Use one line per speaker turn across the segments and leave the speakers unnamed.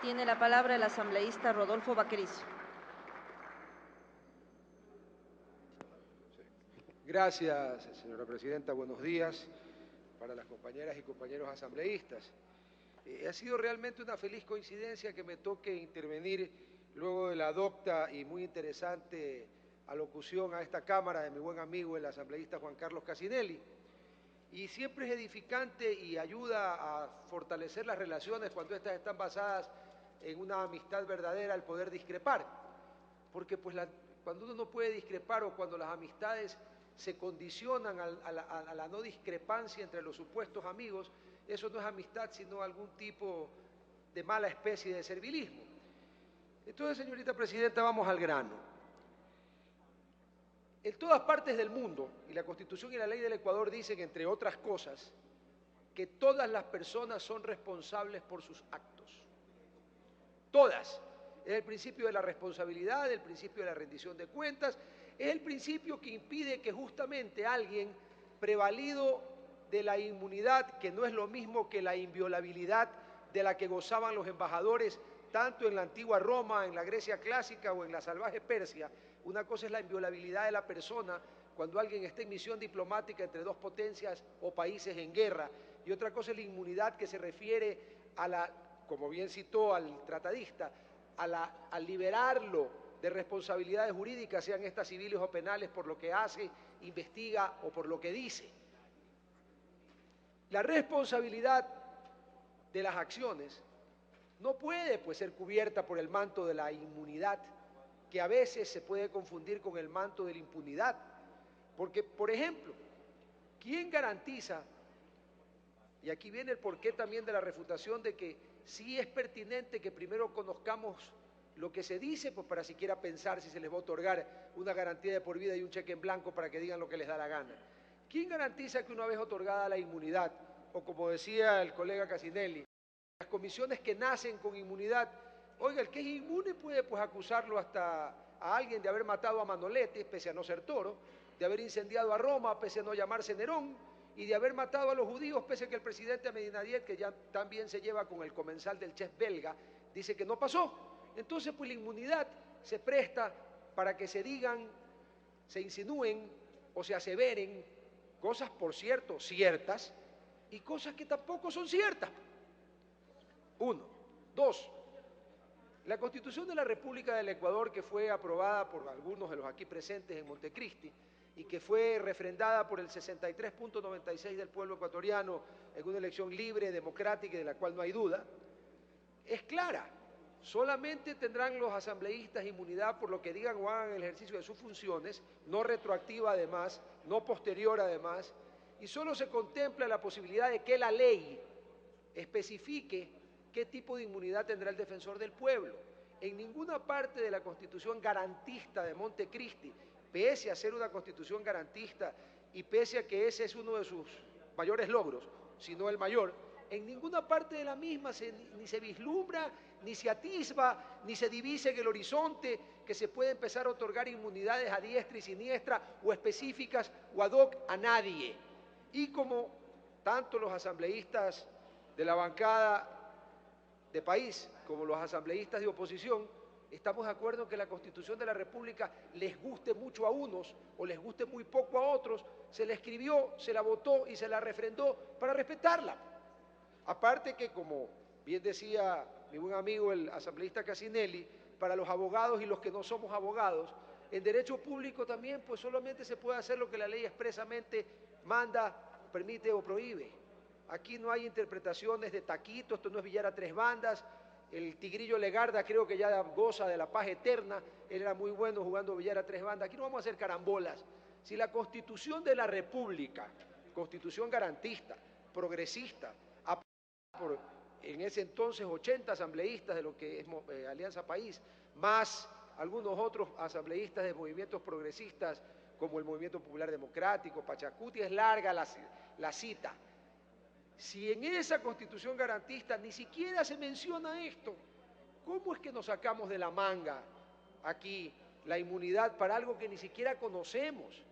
Tiene la palabra el asambleísta Rodolfo Vaquerizo.
Gracias, señora presidenta. Buenos días para las compañeras y compañeros asambleístas. Ha sido realmente una feliz coincidencia que me toque intervenir luego de la docta y muy interesante alocución a esta Cámara de mi buen amigo, el asambleísta Juan Carlos Casinelli. Y siempre es edificante y ayuda a fortalecer las relaciones cuando éstas están basadas en una amistad verdadera, el poder discrepar. Porque pues cuando uno no puede discrepar o cuando las amistades se condicionan a la no discrepancia entre los supuestos amigos, eso no es amistad, sino algún tipo de mala especie de servilismo. Entonces, señorita presidenta, vamos al grano. En todas partes del mundo, y la Constitución y la ley del Ecuador dicen, entre otras cosas, que todas las personas son responsables por sus actos. Todas. Es el principio de la responsabilidad, el principio de la rendición de cuentas, es el principio que impide que justamente alguien prevalido de la inmunidad, que no es lo mismo que la inviolabilidad de la que gozaban los embajadores, tanto en la antigua Roma, en la Grecia clásica o en la salvaje Persia. Una cosa es la inviolabilidad de la persona cuando alguien está en misión diplomática entre dos potencias o países en guerra, y otra cosa es la inmunidad que se refiere a la, como bien citó al tratadista, a liberarlo de responsabilidades jurídicas, sean estas civiles o penales, por lo que hace, investiga o por lo que dice. La responsabilidad de las acciones no puede pues ser cubierta por el manto de la inmunidad, que a veces se puede confundir con el manto de la impunidad. Porque, por ejemplo, ¿quién garantiza? Y aquí viene el porqué también de la refutación de que sí es pertinente que primero conozcamos lo que se dice, pues para siquiera pensar si se les va a otorgar una garantía de por vida y un cheque en blanco para que digan lo que les da la gana. ¿Quién garantiza que una vez otorgada la inmunidad, o como decía el colega Casinelli, las comisiones que nacen con inmunidad, oiga, el que es inmune puede pues acusarlo hasta a alguien de haber matado a Manolete, pese a no ser Toro, de haber incendiado a Roma, pese a no llamarse Nerón, y de haber matado a los judíos, pese a que el presidente Ahmadinejad, que ya también se lleva con el comensal del chef belga, dice que no pasó. Entonces, pues la inmunidad se presta para que se digan, se insinúen o se aseveren cosas, por cierto, ciertas, y cosas que tampoco son ciertas. Uno. Dos, la Constitución de la República del Ecuador, que fue aprobada por algunos de los aquí presentes en Montecristi y que fue refrendada por el 63.96% del pueblo ecuatoriano en una elección libre, democrática y de la cual no hay duda, es clara. Solamente tendrán los asambleístas inmunidad por lo que digan o hagan en el ejercicio de sus funciones, no retroactiva además, no posterior además, y solo se contempla la posibilidad de que la ley especifique qué tipo de inmunidad tendrá el defensor del pueblo. En ninguna parte de la Constitución garantista de Montecristi, pese a ser una Constitución garantista y pese a que ese es uno de sus mayores logros, si no el mayor, en ninguna parte de la misma ni se vislumbra, ni se atisba, ni se divisa en el horizonte que se puede empezar a otorgar inmunidades a diestra y siniestra o específicas o ad hoc a nadie. Y como tanto los asambleístas de la bancada de país como los asambleístas de oposición, estamos de acuerdo en que la Constitución de la República les guste mucho a unos o les guste muy poco a otros, se la escribió, se la votó y se la refrendó para respetarla. Aparte que, como bien decía mi buen amigo el asambleísta Casinelli, para los abogados y los que no somos abogados, en derecho público también pues solamente se puede hacer lo que la ley expresamente manda, permite o prohíbe. Aquí no hay interpretaciones de taquito, esto no es billar a tres bandas. El Tigrillo Legarda creo que ya goza de la paz eterna, él era muy bueno jugando billar a tres bandas. Aquí no vamos a hacer carambolas. Si la Constitución de la República, Constitución garantista, progresista, por en ese entonces 80 asambleístas de lo que es Alianza País, más algunos otros asambleístas de movimientos progresistas como el Movimiento Popular Democrático, Pachacuti, es larga la cita. Si en esa Constitución garantista ni siquiera se menciona esto, ¿cómo es que nos sacamos de la manga aquí la inmunidad para algo que ni siquiera conocemos?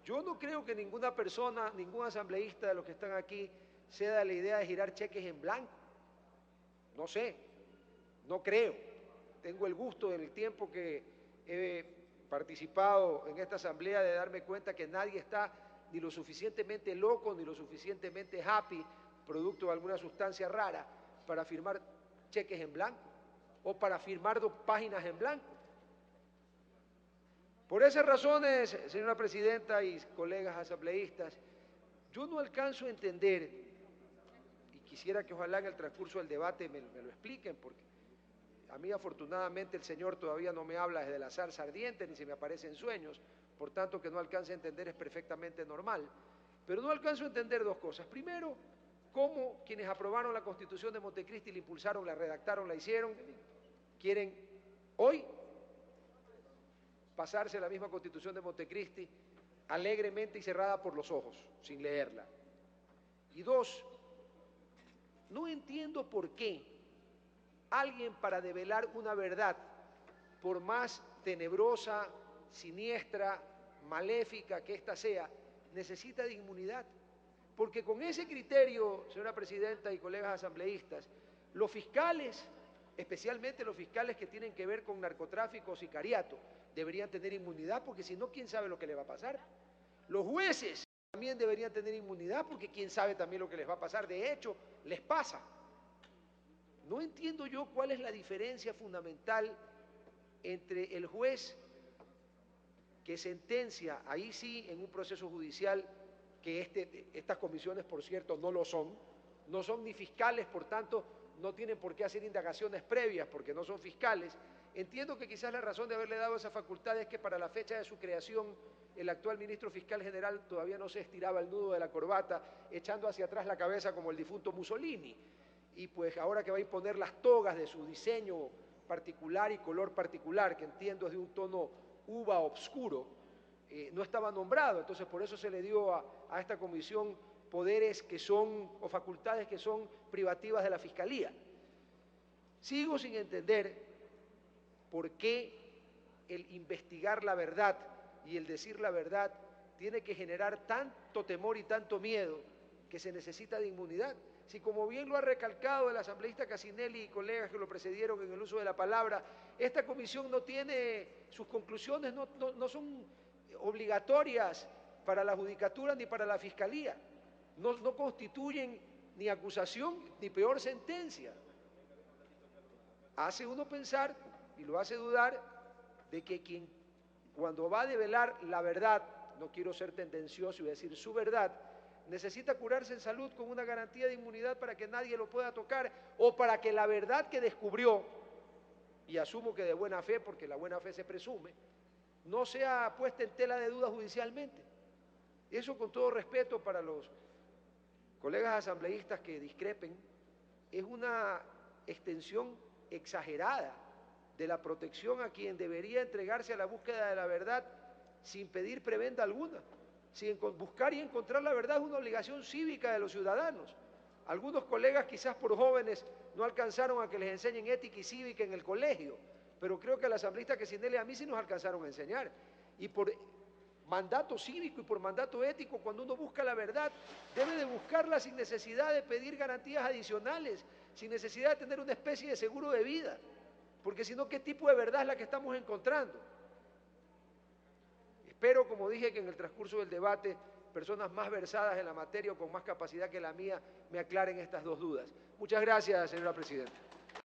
Yo no creo que ninguna persona, ningún asambleísta de los que están aquí, sea de la idea de girar cheques en blanco. No sé. no creo. Tengo el gusto en el tiempo que he participado en esta asamblea de darme cuenta que nadie está ni lo suficientemente loco ni lo suficientemente happy, producto de alguna sustancia rara, para firmar cheques en blanco o para firmar 2 páginas en blanco. Por esas razones, señora presidenta y colegas asambleístas, yo no alcanzo a entender, y quisiera que ojalá en el transcurso del debate me lo expliquen, porque a mí afortunadamente el Señor todavía no me habla desde la zarza ardiente ni se me aparece en sueños, por tanto que no alcance a entender es perfectamente normal, pero no alcanzo a entender 2 cosas. Primero, cómo quienes aprobaron la Constitución de Montecristi, la impulsaron, la redactaron, la hicieron, quieren hoy pasarse la misma Constitución de Montecristi alegremente y cerrada por los ojos, sin leerla. Y 2, no entiendo por qué alguien para develar una verdad, por más tenebrosa, siniestra, maléfica que ésta sea, necesita de inmunidad. Porque con ese criterio, señora presidenta y colegas asambleístas, los fiscales, especialmente los fiscales que tienen que ver con narcotráfico o sicariato, deberían tener inmunidad, porque si no, ¿quién sabe lo que les va a pasar? Los jueces también deberían tener inmunidad, porque quién sabe también lo que les va a pasar. De hecho, les pasa. No entiendo yo cuál es la diferencia fundamental entre el juez que sentencia, ahí sí, en un proceso judicial, que estas comisiones, por cierto, no lo son, no son ni fiscales, por tanto, no tienen por qué hacer indagaciones previas, porque no son fiscales. Entiendo que quizás la razón de haberle dado esa facultad es que para la fecha de su creación, el actual ministro fiscal general todavía no se estiraba el nudo de la corbata, echando hacia atrás la cabeza como el difunto Mussolini. Y pues ahora que va a imponer las togas de su diseño particular y color particular, que entiendo es de un tono uva obscuro, no estaba nombrado, entonces por eso se le dio a esta comisión poderes que son, o facultades que son privativas de la Fiscalía. Sigo sin entender por qué el investigar la verdad y el decir la verdad tiene que generar tanto temor y tanto miedo que se necesita de inmunidad. Si como bien lo ha recalcado el asambleísta Casinelli y colegas que lo precedieron en el uso de la palabra, esta comisión no tiene, sus conclusiones no son obligatorias para la judicatura ni para la fiscalía, no constituyen ni acusación ni peor sentencia. Hace uno pensar y lo hace dudar de que quien cuando va a develar la verdad, no quiero ser tendencioso y decir su verdad, necesita curarse en salud con una garantía de inmunidad para que nadie lo pueda tocar o para que la verdad que descubrió, y asumo que de buena fe, porque la buena fe se presume, no sea puesta en tela de duda judicialmente. Eso, con todo respeto para los colegas asambleístas que discrepen, es una extensión exagerada de la protección a quien debería entregarse a la búsqueda de la verdad sin pedir prebenda alguna. Buscar y encontrar la verdad es una obligación cívica de los ciudadanos. Algunos colegas, quizás por jóvenes, no alcanzaron a que les enseñen ética y cívica en el colegio, pero creo que a la asambleísta Casinelli a mí sí nos alcanzaron a enseñar. Y por mandato cívico y por mandato ético, cuando uno busca la verdad, debe de buscarla sin necesidad de pedir garantías adicionales, sin necesidad de tener una especie de seguro de vida, porque si no, ¿qué tipo de verdad es la que estamos encontrando? Espero, como dije, que en el transcurso del debate personas más versadas en la materia o con más capacidad que la mía me aclaren estas 2 dudas. Muchas gracias, señora presidenta.